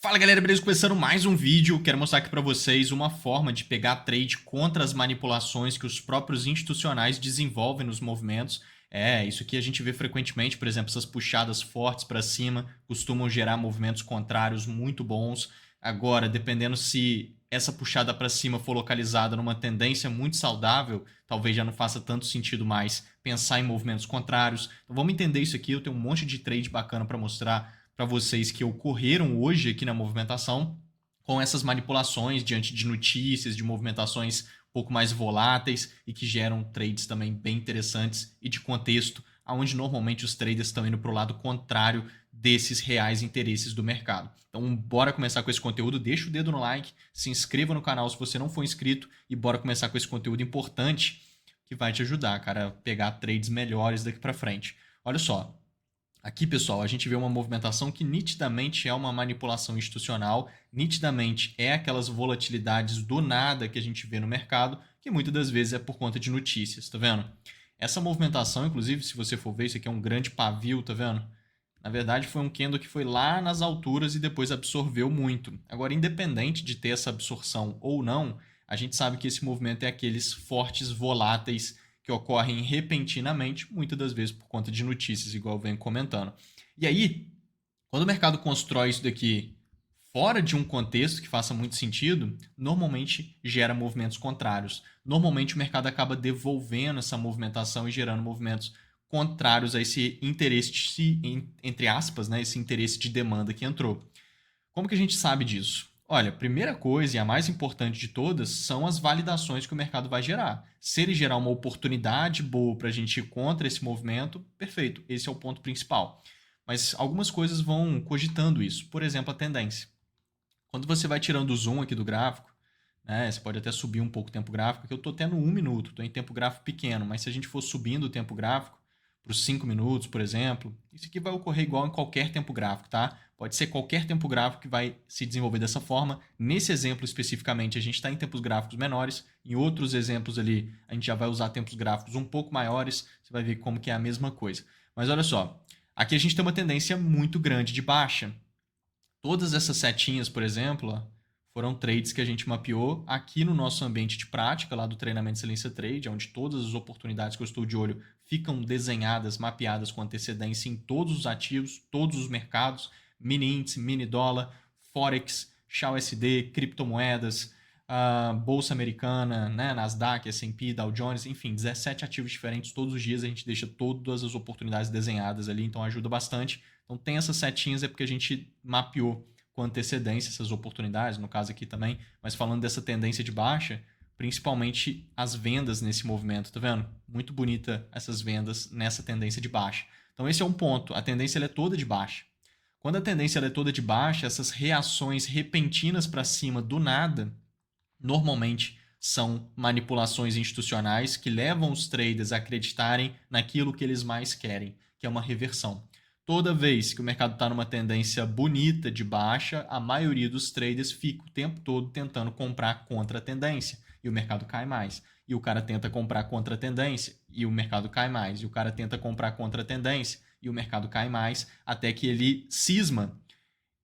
Fala galera, beleza? Começando mais um vídeo, quero mostrar aqui para vocês uma forma de pegar trade contra as manipulações que os próprios institucionais desenvolvem nos movimentos. Isso aqui a gente vê frequentemente, por exemplo, essas puxadas fortes para cima costumam gerar movimentos contrários muito bons. Agora, dependendo se essa puxada para cima for localizada numa tendência muito saudável, talvez já não faça tanto sentido mais pensar em movimentos contrários. Então vamos entender isso aqui, eu tenho um monte de trade bacana para mostrar para vocês que ocorreram hoje aqui na movimentação com essas manipulações diante de notícias, de movimentações um pouco mais voláteis e que geram trades também bem interessantes e de contexto, onde normalmente os traders estão indo para o lado contrário desses reais interesses do mercado. Então, bora começar com esse conteúdo. Deixa o dedo no like, se inscreva no canal se você não for inscrito e bora começar com esse conteúdo importante que vai te ajudar, cara, a pegar trades melhores daqui para frente. Olha só. Aqui, pessoal, a gente vê uma movimentação que nitidamente é uma manipulação institucional, nitidamente é aquelas volatilidades do nada que a gente vê no mercado, que muitas das vezes é por conta de notícias, tá vendo? Essa movimentação, inclusive, se você for ver, isso aqui é um grande pavio, tá vendo? Na verdade, foi um candle que foi lá nas alturas e depois absorveu muito. Agora, independente de ter essa absorção ou não, a gente sabe que esse movimento é aqueles fortes voláteis que ocorrem repentinamente, muitas das vezes por conta de notícias, igual eu venho comentando. E aí, quando o mercado constrói isso daqui fora de um contexto que faça muito sentido, normalmente gera movimentos contrários. Normalmente o mercado acaba devolvendo essa movimentação e gerando movimentos contrários a esse interesse, entre aspas, né, esse interesse de demanda que entrou. Como que a gente sabe disso? Olha, a primeira coisa e a mais importante de todas são as validações que o mercado vai gerar. Se ele gerar uma oportunidade boa para a gente ir contra esse movimento, perfeito, esse é o ponto principal. Mas algumas coisas vão cogitando isso. Por exemplo, a tendência. Quando você vai tirando o zoom aqui do gráfico, né, você pode até subir um pouco o tempo gráfico, que eu estou tendo 1 minuto, estou em tempo gráfico pequeno, mas se a gente for subindo o tempo gráfico, para os 5 minutos, por exemplo, isso aqui vai ocorrer igual em qualquer tempo gráfico, tá? Pode ser qualquer tempo gráfico que vai se desenvolver dessa forma. Nesse exemplo especificamente, a gente está em tempos gráficos menores. Em outros exemplos ali, a gente já vai usar tempos gráficos um pouco maiores. Você vai ver como que é a mesma coisa. Mas olha só, aqui a gente tem uma tendência muito grande de baixa. Todas essas setinhas, por exemplo, ó, foram trades que a gente mapeou aqui no nosso ambiente de prática, lá do treinamento Excelência Trade, onde todas as oportunidades que eu estou de olho ficam desenhadas, mapeadas com antecedência em todos os ativos, todos os mercados, mini índice, mini dólar, Forex, XAUSD, criptomoedas, Bolsa Americana, né, Nasdaq, S&P, Dow Jones, enfim, 17 ativos diferentes. Todos os dias a gente deixa todas as oportunidades desenhadas ali, então ajuda bastante. Então tem essas setinhas é porque a gente mapeou com antecedência essas oportunidades, no caso aqui também, mas falando dessa tendência de baixa, principalmente as vendas nesse movimento, tá vendo? Muito bonita essas vendas nessa tendência de baixa. Então esse é um ponto, a tendência ela é toda de baixa. Quando a tendência ela é toda de baixa, essas reações repentinas para cima do nada, normalmente são manipulações institucionais que levam os traders a acreditarem naquilo que eles mais querem, que é uma reversão. Toda vez que o mercado está numa tendência bonita de baixa, a maioria dos traders fica o tempo todo tentando comprar contra a tendência e o mercado cai mais. E o cara tenta comprar contra a tendência e o mercado cai mais. E o cara tenta comprar contra a tendência e o mercado cai mais, até que ele cisma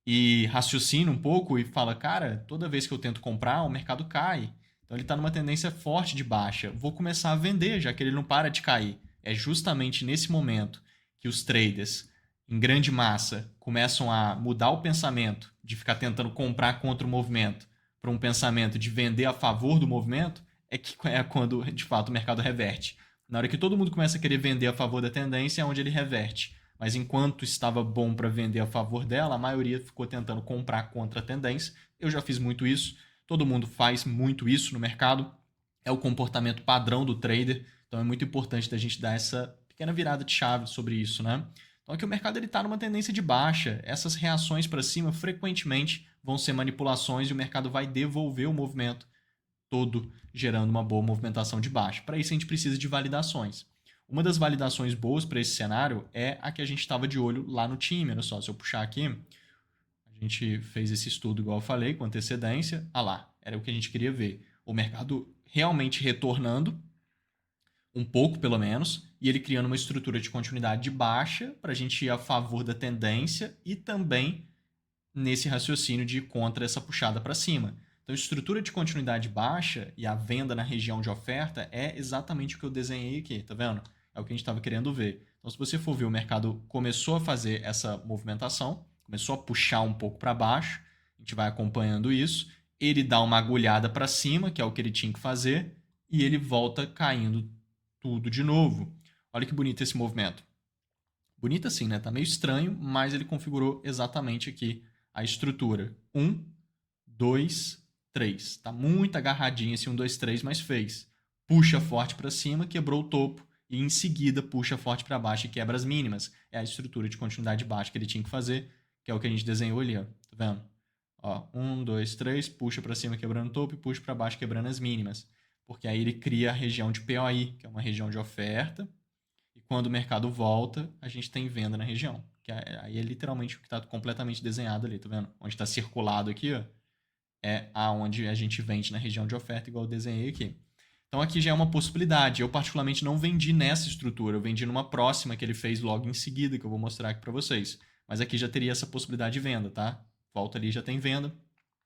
e raciocina um pouco e fala, cara, toda vez que eu tento comprar, o mercado cai. Então ele está numa tendência forte de baixa. Vou começar a vender, já que ele não para de cair. É justamente nesse momento que os traders em grande massa começam a mudar o pensamento de ficar tentando comprar contra o movimento para um pensamento de vender a favor do movimento, é que é quando de fato o mercado reverte. Na hora que todo mundo começa a querer vender a favor da tendência, é onde ele reverte. Mas enquanto estava bom para vender a favor dela, a maioria ficou tentando comprar contra a tendência. Eu já fiz muito isso, todo mundo faz muito isso no mercado. É o comportamento padrão do trader, então é muito importante da gente dar essa pequena virada de chave sobre isso, né? Então aqui o mercado está numa tendência de baixa. Essas reações para cima frequentemente vão ser manipulações e o mercado vai devolver o movimento todo, gerando uma boa movimentação de baixa. Para isso a gente precisa de validações. Uma das validações boas para esse cenário é a que a gente estava de olho lá no time. Olha só, se eu puxar aqui, a gente fez esse estudo igual eu falei, com antecedência. Ah lá, era o que a gente queria ver. O mercado realmente retornando, um pouco pelo menos, e ele criando uma estrutura de continuidade de baixa para a gente ir a favor da tendência e também nesse raciocínio de ir contra essa puxada para cima. Então, estrutura de continuidade baixa e a venda na região de oferta é exatamente o que eu desenhei aqui, tá vendo? É o que a gente estava querendo ver. Então, se você for ver, o mercado começou a fazer essa movimentação, começou a puxar um pouco para baixo, a gente vai acompanhando isso, ele dá uma agulhada para cima, que é o que ele tinha que fazer, e ele volta caindo tudo de novo. Olha que bonito esse movimento. Bonito assim, né? Tá meio estranho, mas ele configurou exatamente aqui a estrutura. 1, 2, 3. Tá muito agarradinho esse 1, 2, 3, mas fez. Puxa forte para cima, quebrou o topo e em seguida puxa forte para baixo e quebra as mínimas. É a estrutura de continuidade baixa que ele tinha que fazer, que é o que a gente desenhou ali, ó. Tá vendo? Ó, 1, 2, 3, puxa para cima quebrando o topo e puxa para baixo quebrando as mínimas. Porque aí ele cria a região de POI, que é uma região de oferta, e quando o mercado volta, a gente tem venda na região. Que aí é literalmente o que está completamente desenhado ali, tá vendo? Onde está circulado aqui, ó, é aonde a gente vende na região de oferta, igual eu desenhei aqui. Então aqui já é uma possibilidade. Eu particularmente não vendi nessa estrutura, eu vendi numa próxima que ele fez logo em seguida, que eu vou mostrar aqui para vocês. Mas aqui já teria essa possibilidade de venda, tá? Volta ali, já tem venda.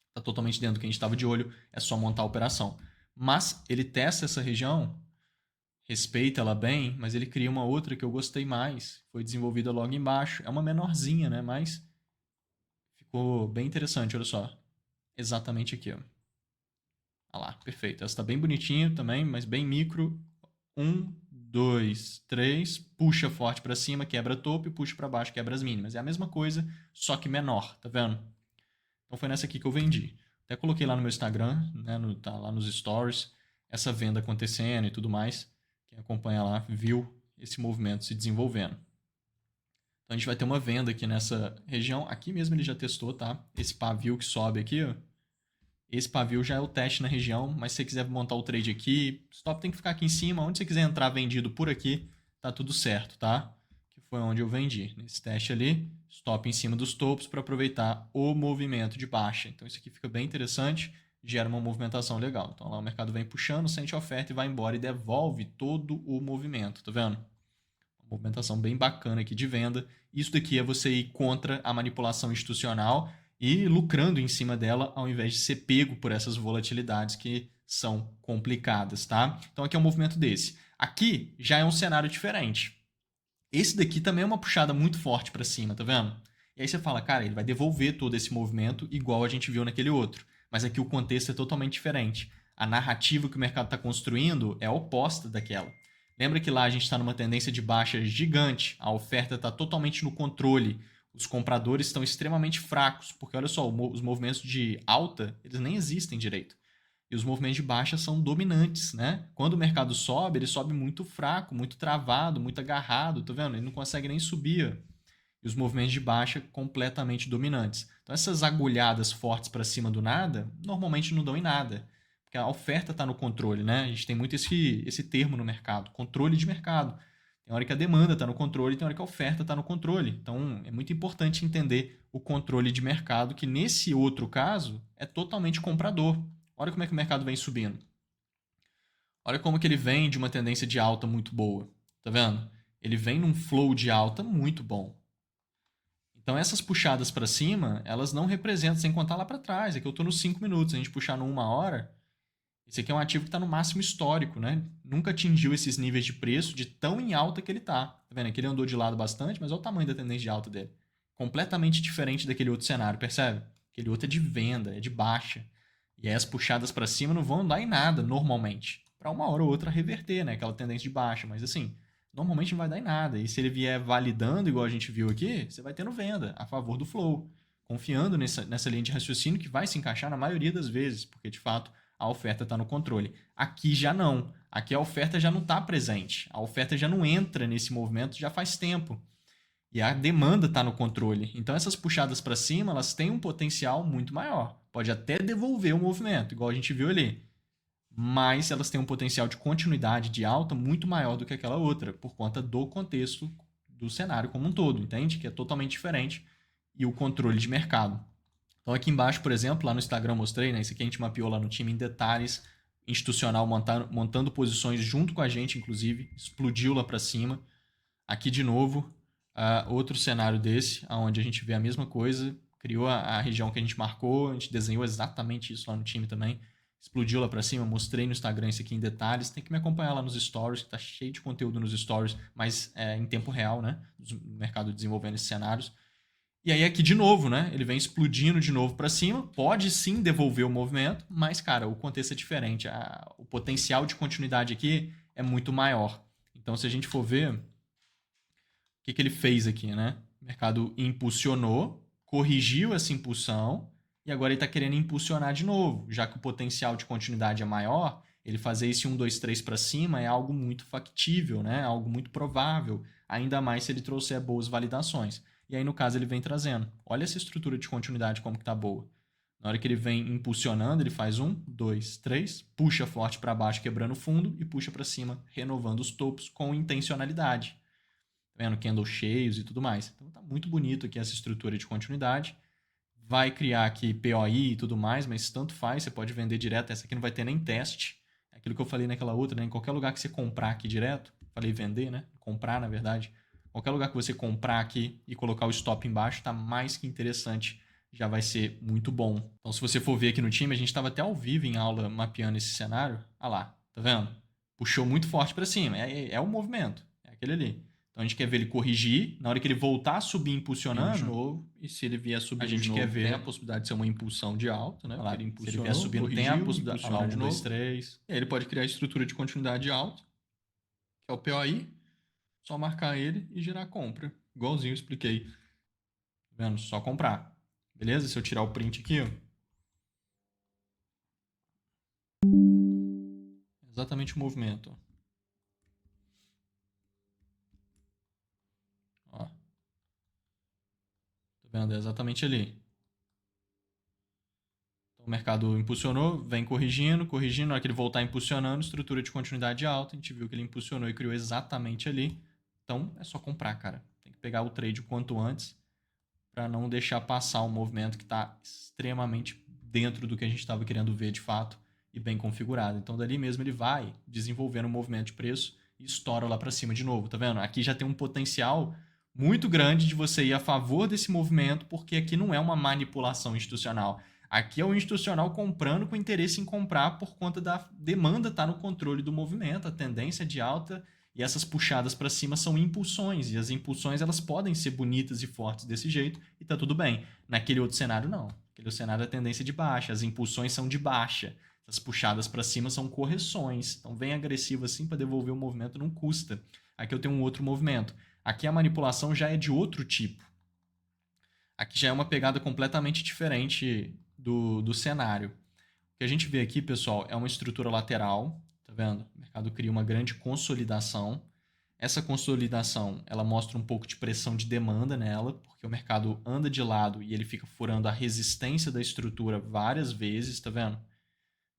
Está totalmente dentro do que a gente estava de olho, é só montar a operação. Mas ele testa essa região, respeita ela bem, mas ele cria uma outra que eu gostei mais. Foi desenvolvida logo embaixo. É uma menorzinha, né? Mas ficou bem interessante, olha só. Exatamente aqui, ó. Olha lá, perfeito. Essa está bem bonitinha também, mas bem micro. 1, 2, 3, puxa forte para cima, quebra topo e puxa para baixo, quebra as mínimas. É a mesma coisa, só que menor, tá vendo? Então foi nessa aqui que eu vendi. Até coloquei lá no meu Instagram, né, tá lá nos stories, essa venda acontecendo e tudo mais. Quem acompanha lá viu esse movimento se desenvolvendo. Então a gente vai ter uma venda aqui nessa região. Aqui mesmo ele já testou, tá? Esse pavio que sobe aqui, ó. Esse pavio já é o teste na região, mas se você quiser montar o trade aqui, stop tem que ficar aqui em cima. Onde você quiser entrar vendido por aqui, tá tudo certo, tá? Que foi onde eu vendi. Nesse teste ali, stop em cima dos topos para aproveitar o movimento de baixa. Então isso aqui fica bem interessante, gera uma movimentação legal. Então lá o mercado vem puxando, sente a oferta e vai embora e devolve todo o movimento, tá vendo? Uma movimentação bem bacana aqui de venda. Isso daqui é você ir contra a manipulação institucional e lucrando em cima dela, ao invés de ser pego por essas volatilidades que são complicadas, tá? Então aqui é um movimento desse. Aqui já é um cenário diferente. Esse daqui também é uma puxada muito forte para cima, tá vendo? E aí você fala, cara, ele vai devolver todo esse movimento igual a gente viu naquele outro. Mas aqui o contexto é totalmente diferente. A narrativa que o mercado está construindo é oposta daquela. Lembra que lá a gente está numa tendência de baixa gigante, a oferta está totalmente no controle, os compradores estão extremamente fracos, porque olha só, os movimentos de alta, eles nem existem direito. E os movimentos de baixa são dominantes, né? Quando o mercado sobe, ele sobe muito fraco, muito travado, muito agarrado, tá vendo? Ele não consegue nem subir. E os movimentos de baixa completamente dominantes. Então essas agulhadas fortes para cima do nada, normalmente não dão em nada. Porque a oferta está no controle, né? A gente tem muito esse termo no mercado, controle de mercado. Tem hora que a demanda está no controle e tem hora que a oferta está no controle. Então, é muito importante entender o controle de mercado, que nesse outro caso é totalmente comprador. Olha como é que o mercado vem subindo. Olha como que ele vem de uma tendência de alta muito boa. Tá vendo? Ele vem num flow de alta muito bom. Então, essas puxadas para cima, elas não representam, sem contar lá para trás. Aqui eu estou nos 5 minutos. Se a gente puxar no 1 hora, esse aqui é um ativo que está no máximo histórico, né? Nunca atingiu esses níveis de preço de tão em alta que ele está. Tá vendo? Aqui ele andou de lado bastante, mas olha o tamanho da tendência de alta dele. Completamente diferente daquele outro cenário, percebe? Aquele outro é de venda, é de baixa. E aí as puxadas para cima não vão dar em nada, normalmente. Para uma hora ou outra reverter, né? Aquela tendência de baixa. Mas assim, normalmente não vai dar em nada. E se ele vier validando, igual a gente viu aqui, você vai tendo venda a favor do flow. Confiando nessa linha de raciocínio que vai se encaixar na maioria das vezes, porque de fato a oferta está no controle. Aqui já não. Aqui a oferta já não está presente. A oferta já não entra nesse movimento já faz tempo. E a demanda está no controle. Então essas puxadas para cima, elas têm um potencial muito maior. Pode até devolver o movimento, igual a gente viu ali. Mas elas têm um potencial de continuidade de alta muito maior do que aquela outra, por conta do contexto do cenário como um todo, entende? Que é totalmente diferente. E o controle de mercado. Então aqui embaixo, por exemplo, lá no Instagram eu mostrei, né? Isso aqui a gente mapeou lá no time em detalhes, institucional montando posições junto com a gente, inclusive, explodiu lá para cima. Aqui de novo, outro cenário desse, onde a gente vê a mesma coisa, criou a região que a gente marcou, a gente desenhou exatamente isso lá no time também. Explodiu lá pra cima, mostrei no Instagram isso aqui em detalhes. Tem que me acompanhar lá nos stories, que tá cheio de conteúdo nos stories, mas em tempo real, né? O mercado desenvolvendo esses cenários. E aí aqui de novo, né? Ele vem explodindo de novo pra cima. Pode sim devolver o movimento, mas, cara, o contexto é diferente. O potencial de continuidade aqui é muito maior. Então, se a gente for ver, o que ele fez aqui, né? O mercado impulsionou, corrigiu essa impulsão e agora ele está querendo impulsionar de novo. Já que o potencial de continuidade é maior, ele fazer esse 1, 2, 3 para cima é algo muito factível, né? Algo muito provável. Ainda mais se ele trouxer boas validações. E aí, no caso, ele vem trazendo. Olha essa estrutura de continuidade como que tá boa. Na hora que ele vem impulsionando, ele faz 1, 2, 3, puxa forte para baixo, quebrando o fundo, e puxa para cima, renovando os topos com intencionalidade. Tá vendo? Candle cheios e tudo mais. Então tá muito bonito aqui essa estrutura de continuidade. Vai criar aqui POI e tudo mais, mas tanto faz, você pode vender direto. Essa aqui não vai ter nem teste. É aquilo que eu falei naquela outra, né? Em qualquer lugar que você comprar aqui direto, falei vender, né? Comprar, na verdade. Qualquer lugar que você comprar aqui e colocar o stop embaixo, tá mais que interessante. Já vai ser muito bom. Então, se você for ver aqui no time, a gente estava até ao vivo em aula mapeando esse cenário. Ah lá, tá vendo? Puxou muito forte para cima. É o movimento. É aquele ali. Então a gente quer ver ele corrigir, na hora que ele voltar a subir impulsionando, de novo, e se ele vier subindo a gente de novo, quer ver, tem a possibilidade de ser uma impulsão de alta, né? olha Porque lá, ele se ele vier subindo, tem a possibilidade, olha lá, impulsionou 1, de 2, novo. 3. E aí ele pode criar a estrutura de continuidade alta, que é o POI, só marcar ele e gerar compra. Igualzinho eu expliquei. Tá vendo? Só comprar. Beleza? Se eu tirar o print aqui, ó. Exatamente o movimento. Ó. Tá vendo? É exatamente ali. Então, o mercado impulsionou, vem corrigindo, corrigindo. Na hora que ele voltar impulsionando, estrutura de continuidade alta. A gente viu que ele impulsionou e criou exatamente ali. Então, é só comprar, cara. Tem que pegar o trade o quanto antes para não deixar passar um movimento que está extremamente dentro do que a gente estava querendo ver de fato e bem configurado. Então, dali mesmo ele vai desenvolvendo um movimento de preço e estoura lá para cima de novo, tá vendo? Aqui já tem um potencial muito grande de você ir a favor desse movimento, porque aqui não é uma manipulação institucional. Aqui é o institucional comprando com interesse em comprar por conta da demanda estar no controle do movimento, a tendência de alta e essas puxadas para cima são impulsões, e as impulsões elas podem ser bonitas e fortes desse jeito, e tá tudo bem. Naquele outro cenário, não. Naquele outro cenário, a tendência é de baixa, as impulsões são de baixa, as puxadas para cima são correções. Então, bem agressivo assim para devolver o movimento não custa. Aqui eu tenho um outro movimento. Aqui a manipulação já é de outro tipo. Aqui já é uma pegada completamente diferente do cenário. O que a gente vê aqui, pessoal, é uma estrutura lateral, tá vendo? O mercado cria uma grande consolidação. Essa consolidação, ela mostra um pouco de pressão de demanda nela, porque o mercado anda de lado e ele fica furando a resistência da estrutura várias vezes, tá vendo?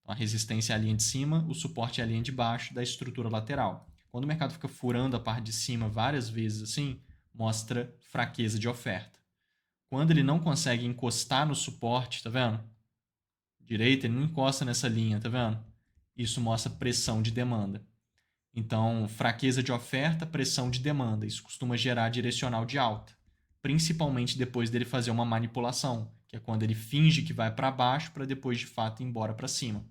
Então, a resistência é a linha de cima, o suporte é a linha de baixo da estrutura lateral. Quando o mercado fica furando a parte de cima várias vezes assim, mostra fraqueza de oferta. Quando ele não consegue encostar no suporte, tá vendo? Direita, ele não encosta nessa linha, tá vendo? Isso mostra pressão de demanda. Então, fraqueza de oferta, pressão de demanda. Isso costuma gerar direcional de alta, principalmente depois dele fazer uma manipulação, que é quando ele finge que vai para baixo para depois de fato ir embora para cima.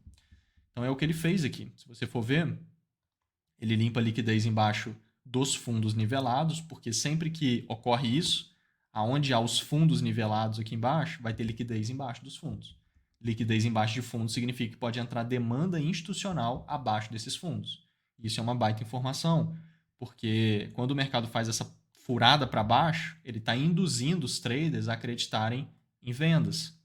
Então é o que ele fez aqui. Se você for ver, ele limpa a liquidez embaixo dos fundos nivelados, porque sempre que ocorre isso, aonde há os fundos nivelados aqui embaixo, vai ter liquidez embaixo dos fundos. Liquidez embaixo de fundos significa que pode entrar demanda institucional abaixo desses fundos. Isso é uma baita informação, porque quando o mercado faz essa furada para baixo, ele está induzindo os traders a acreditarem em vendas,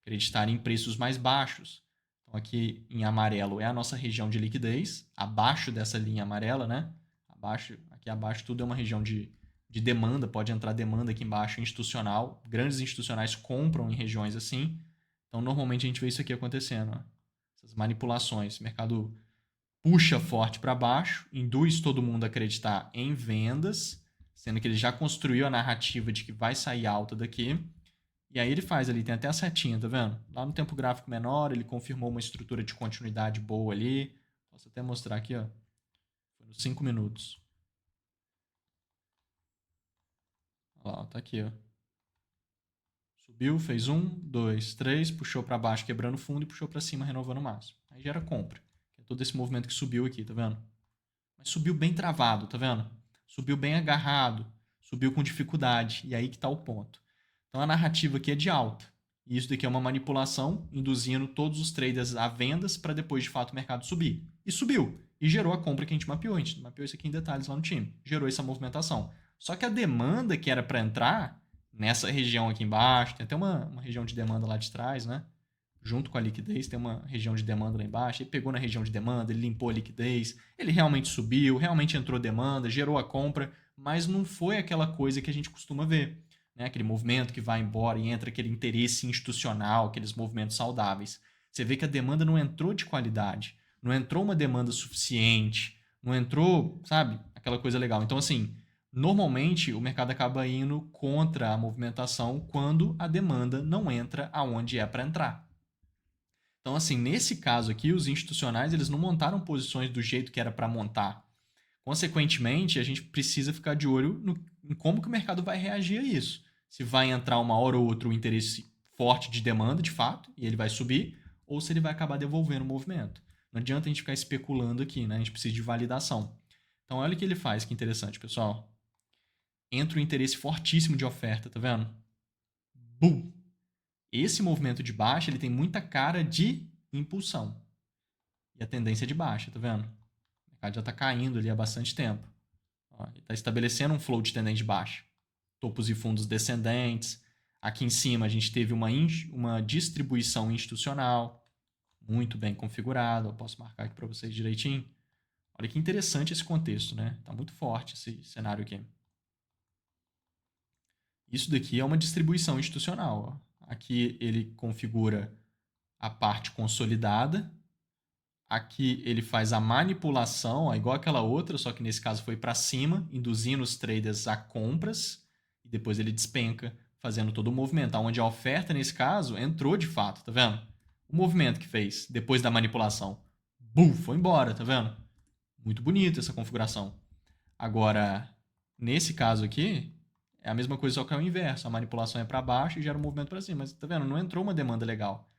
acreditarem em preços mais baixos. Então, aqui em amarelo é a nossa região de liquidez, abaixo dessa linha amarela, né? Aqui abaixo tudo é uma região de demanda, pode entrar demanda aqui embaixo institucional. Grandes institucionais compram em regiões assim. Então, normalmente a gente vê isso aqui acontecendo. Ó. Essas manipulações. O mercado puxa forte para baixo, induz todo mundo a acreditar em vendas, sendo que ele já construiu a narrativa de que vai sair alta daqui. E aí ele faz ali, tem até a setinha, tá vendo? Lá no tempo gráfico menor, ele confirmou uma estrutura de continuidade boa ali. Posso até mostrar aqui, ó. Foi nos 5 minutos. Olha lá, tá aqui, ó. Subiu, fez 1, 2, 3, puxou para baixo, quebrando o fundo e puxou para cima, renovando o máximo. Aí gera compra. É todo esse movimento que subiu aqui, tá vendo? Mas subiu bem travado, tá vendo? Subiu bem agarrado, subiu com dificuldade. E aí que tá o ponto. Então a narrativa aqui é de alta. E isso daqui é uma manipulação, induzindo todos os traders a vendas para depois, de fato, o mercado subir. E subiu. E gerou a compra que a gente mapeou. A gente mapeou isso aqui em detalhes lá no time. Gerou essa movimentação. Só que a demanda que era para entrar nessa região aqui embaixo, tem até uma região de demanda lá de trás, né? Junto com a liquidez, tem uma região de demanda lá embaixo. Ele pegou na região de demanda, ele limpou a liquidez, ele realmente subiu, realmente entrou demanda, gerou a compra, mas não foi aquela coisa que a gente costuma ver, né? Aquele movimento que vai embora e entra aquele interesse institucional, aqueles movimentos saudáveis. Você vê que a demanda não entrou de qualidade, não entrou uma demanda suficiente, não entrou, sabe, aquela coisa legal. Então, assim, normalmente o mercado acaba indo contra a movimentação quando a demanda não entra aonde é para entrar. Então, assim, nesse caso aqui, os institucionais eles não montaram posições do jeito que era para montar. Consequentemente, a gente precisa ficar de olho em como que o mercado vai reagir a isso. Se vai entrar uma hora ou outra um interesse forte de demanda, de fato, e ele vai subir, ou se ele vai acabar devolvendo o movimento. Não adianta a gente ficar especulando aqui, né? A gente precisa de validação. Então, olha o que ele faz, que interessante, pessoal. Entra um interesse fortíssimo de oferta, tá vendo? Bum! Esse movimento de baixa, ele tem muita cara de impulsão. E a tendência é de baixa, tá vendo? O mercado já está caindo ali há bastante tempo. Ó, ele está estabelecendo um flow de tendência de baixa. Topos e fundos descendentes. Aqui em cima a gente teve uma distribuição institucional muito bem configurada. Eu posso marcar aqui para vocês direitinho. Olha que interessante esse contexto, né? Está muito forte esse cenário aqui. Isso daqui é uma distribuição institucional. Ó. Aqui ele configura a parte consolidada. Aqui ele faz a manipulação, igual aquela outra, só que nesse caso foi para cima, induzindo os traders a compras. E depois ele despenca, fazendo todo o movimento. Onde a oferta, nesse caso, entrou de fato, tá vendo? O movimento que fez depois da manipulação. Bum, foi embora, tá vendo? Muito bonito essa configuração. Agora, nesse caso aqui, é a mesma coisa, só que é o inverso. A manipulação é para baixo e gera um movimento para cima. Mas tá vendo? Não entrou uma demanda legal.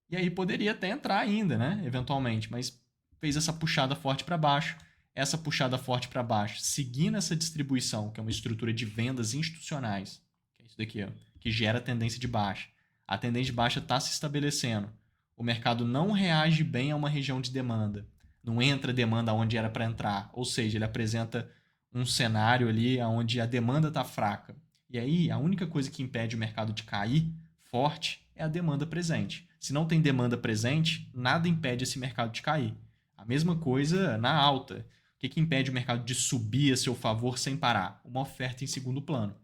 E aí poderia até entrar ainda, né? Eventualmente, mas fez essa puxada forte para baixo. Essa puxada forte para baixo, seguindo essa distribuição, que é uma estrutura de vendas institucionais, que é isso daqui, ó, que gera tendência de baixa. A tendência de baixa está se estabelecendo. O mercado não reage bem a uma região de demanda. Não entra demanda onde era para entrar. Ou seja, ele apresenta um cenário ali onde a demanda está fraca. E aí, a única coisa que impede o mercado de cair forte é a demanda presente. Se não tem demanda presente, nada impede esse mercado de cair. A mesma coisa na alta. O que impede o mercado de subir a seu favor sem parar? Uma oferta em segundo plano.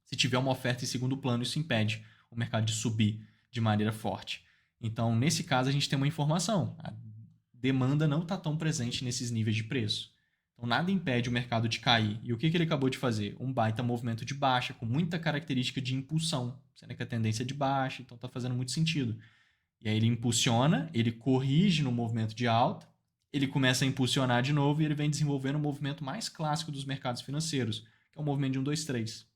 Se tiver uma oferta em segundo plano, isso impede o mercado de subir de maneira forte. Então, nesse caso, a gente tem uma informação. A demanda não está tão presente nesses níveis de preço. Então, nada impede o mercado de cair. E o que ele acabou de fazer? Um baita movimento de baixa, com muita característica de impulsão, sendo que a tendência é de baixa, então está fazendo muito sentido. E aí ele impulsiona, ele corrige no movimento de alta, ele começa a impulsionar de novo e ele vem desenvolvendo o movimento mais clássico dos mercados financeiros, que é o movimento de 1, 2, 3.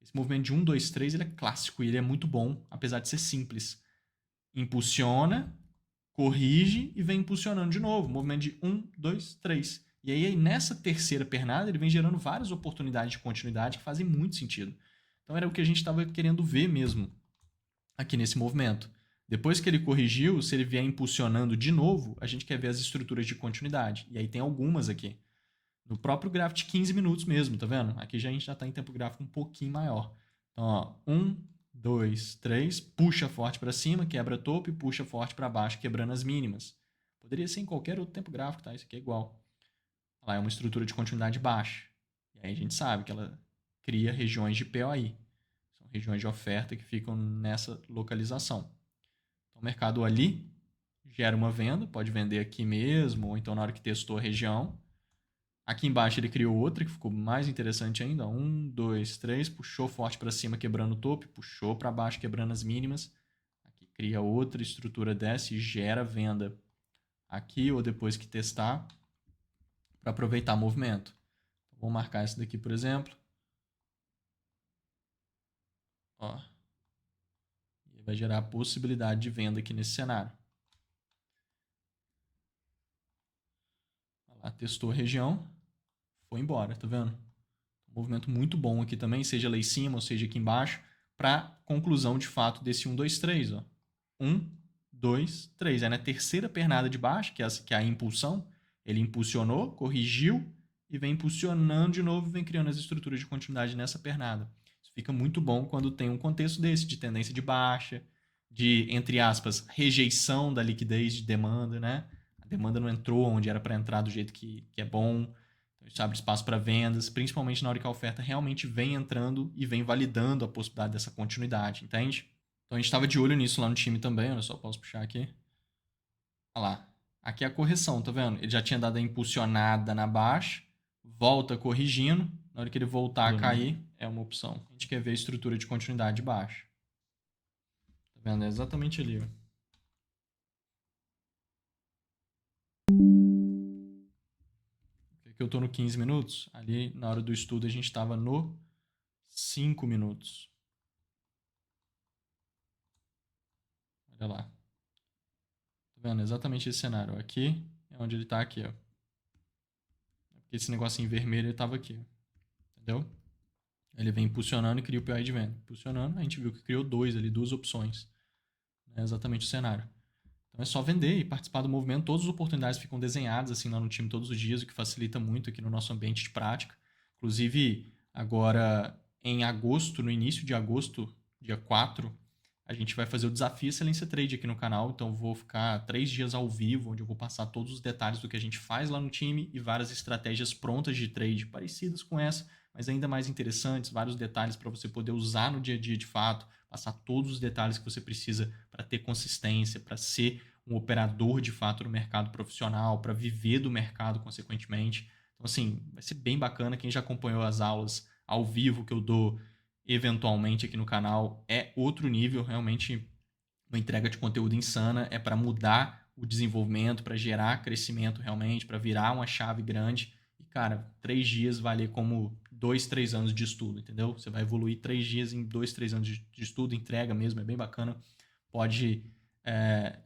Esse movimento de 1, 2, 3 ele é clássico e ele é muito bom, apesar de ser simples. Impulsiona, corrige e vem impulsionando de novo. Movimento de 1, 2, 3. E aí, nessa terceira pernada, ele vem gerando várias oportunidades de continuidade que fazem muito sentido. Então, era o que a gente estava querendo ver mesmo aqui nesse movimento. Depois que ele corrigiu, se ele vier impulsionando de novo, a gente quer ver as estruturas de continuidade. E aí tem algumas aqui. No próprio gráfico de 15 minutos mesmo, tá vendo? Aqui já a gente já está em tempo gráfico um pouquinho maior. Então, ó, 1, 2, 3, puxa forte para cima, quebra topo e puxa forte para baixo, quebrando as mínimas. Poderia ser em qualquer outro tempo gráfico, tá? Isso aqui é igual. Lá é uma estrutura de continuidade baixa. E aí a gente sabe que ela cria regiões de POI. São regiões de oferta que ficam nessa localização. Então, o mercado ali gera uma venda, pode vender aqui mesmo, ou então na hora que testou a região. Aqui embaixo ele criou outra que ficou mais interessante ainda. 1, 2, 3, puxou forte para cima, quebrando o topo, puxou para baixo, quebrando as mínimas. Aqui cria outra estrutura dessa e gera venda aqui ou depois que testar para aproveitar o movimento. Então, vou marcar esse daqui, por exemplo. Ó. vai gerar a possibilidade de venda aqui nesse cenário. Lá, testou a região, foi embora, tá vendo? Um movimento muito bom aqui também, seja lá em cima ou seja aqui embaixo, para conclusão de fato desse 1, 2, 3. Ó. 1, 2, 3. Aí na terceira pernada de baixo, que é a impulsão, ele impulsionou, corrigiu e vem impulsionando de novo e vem criando as estruturas de continuidade nessa pernada. Isso fica muito bom quando tem um contexto desse, de tendência de baixa, de, entre aspas, rejeição da liquidez de demanda, né? A demanda não entrou onde era para entrar do jeito que é bom. Então, isso abre espaço para vendas, principalmente na hora que a oferta realmente vem entrando e vem validando a possibilidade dessa continuidade, entende? Então a gente estava de olho nisso lá no time também, olha só, posso puxar aqui. Olha lá. Aqui é a correção, tá vendo? Ele já tinha dado a impulsionada na baixa, volta corrigindo, na hora que ele voltar a cair, é uma opção. A gente quer ver a estrutura de continuidade de baixa. Tá vendo? É exatamente ali, ó. Aqui eu tô no 15 minutos, ali na hora do estudo a gente estava no 5 minutos. Olha lá. Tá vendo? Exatamente esse cenário. Aqui é onde ele tá aqui, ó. Porque esse negocinho vermelho ele tava aqui, ó. Entendeu? Ele vem impulsionando e cria o PI de venda. Impulsionando, a gente viu que criou duas opções. É exatamente o cenário. Então é só vender e participar do movimento. Todas as oportunidades ficam desenhadas assim lá no time todos os dias, o que facilita muito aqui no nosso ambiente de prática. Inclusive, agora em agosto, no início de agosto, dia 4, a gente vai fazer o Desafio Excelência Trade aqui no canal. Então vou ficar 3 dias ao vivo, onde eu vou passar todos os detalhes do que a gente faz lá no time e várias estratégias prontas de trade parecidas com essa, mas ainda mais interessantes, vários detalhes para você poder usar no dia a dia de fato, passar todos os detalhes que você precisa para ter consistência, para ser um operador de fato no mercado profissional, para viver do mercado consequentemente. Então, assim, vai ser bem bacana. Quem já acompanhou as aulas ao vivo que eu dou eventualmente aqui no canal, é outro nível, realmente uma entrega de conteúdo insana, é para mudar o desenvolvimento, para gerar crescimento realmente, para virar uma chave grande. E, cara, 3 dias vale como 2, 3 anos de estudo, entendeu? Você vai evoluir 3 dias em 2, 3 anos de estudo, entrega mesmo, é bem bacana. Pode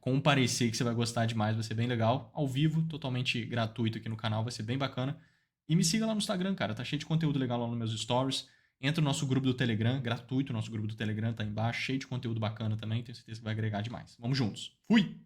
comparecer que você vai gostar demais, vai ser bem legal. Ao vivo, totalmente gratuito aqui no canal, vai ser bem bacana. E me siga lá no Instagram, cara, tá cheio de conteúdo legal lá nos meus stories. Entra no nosso grupo do Telegram, gratuito, o nosso grupo do Telegram tá aí embaixo, cheio de conteúdo bacana também, tenho certeza que vai agregar demais. Vamos juntos. Fui!